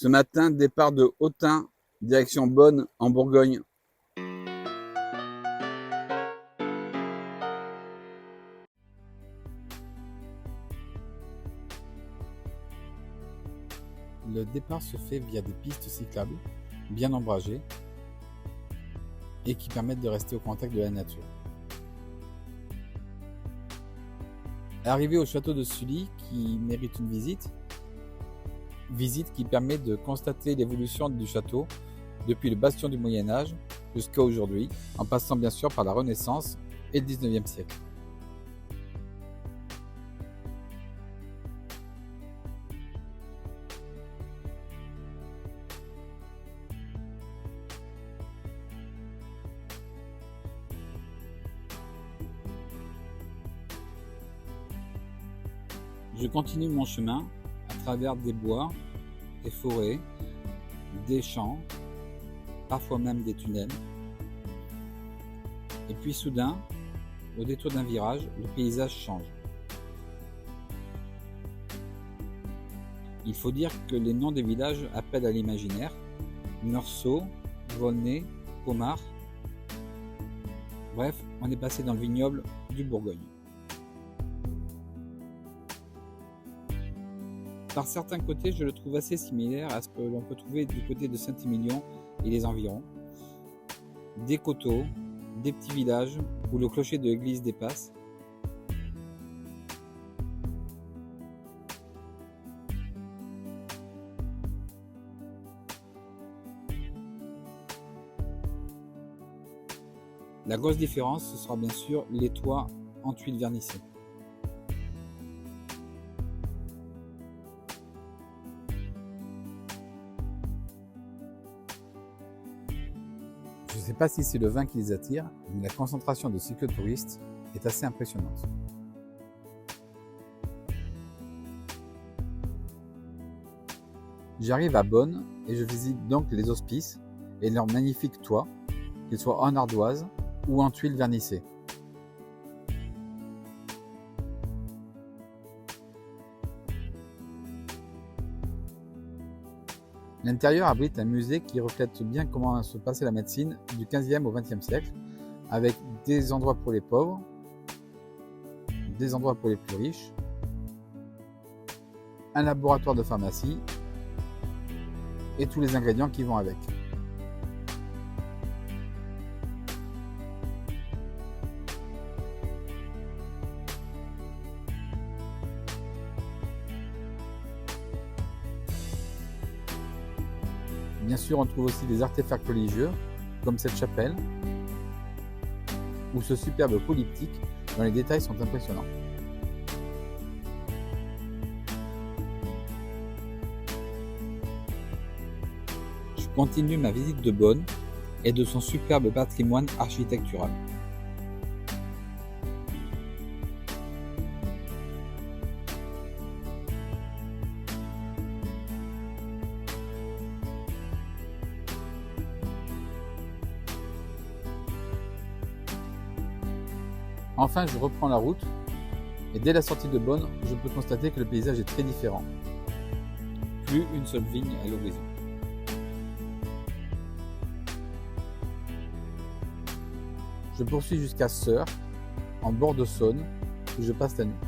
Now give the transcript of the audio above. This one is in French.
Ce matin, départ de Autun, direction Beaune, en Bourgogne. Le départ se fait via des pistes cyclables, bien ombragées, et qui permettent de rester au contact de la nature. Arrivé au château de Sully, qui mérite une visite qui permet de constater l'évolution du château depuis le bastion du Moyen-Âge jusqu'à aujourd'hui, en passant bien sûr par la Renaissance et le XIXe siècle. Je continue mon chemin à travers des bois, des forêts, des champs, parfois même des tunnels. Et puis soudain, au détour d'un virage, le paysage change. Il faut dire que les noms des villages appellent à l'imaginaire. Meursault, Volnay, Pomard. Bref, on est passé dans le vignoble du Bourgogne. Par certains côtés, je le trouve assez similaire à ce que l'on peut trouver du côté de Saint-Émilion et les environs. Des coteaux, des petits villages où le clocher de l'église dépasse. La grosse différence, ce sera bien sûr les toits en tuiles vernissées. Je ne sais pas si c'est le vin qui les attire, mais la concentration de cyclotouristes est assez impressionnante. J'arrive à Beaune et je visite donc les hospices et leurs magnifiques toits, qu'ils soient en ardoise ou en tuiles vernissées. L'intérieur abrite un musée qui reflète bien comment se passait la médecine du XVe au XXe siècle, avec des endroits pour les pauvres, des endroits pour les plus riches, un laboratoire de pharmacie et tous les ingrédients qui vont avec. Bien sûr, on trouve aussi des artefacts religieux, comme cette chapelle, ou ce superbe polyptyque dont les détails sont impressionnants. Je continue ma visite de Beaune et de son superbe patrimoine architectural. Enfin, je reprends la route et dès la sortie de Beaune, je peux constater que le paysage est très différent. Plus une seule vigne à l'horizon. Je poursuis jusqu'à Seurs, en bord de Saône, où je passe la nuit.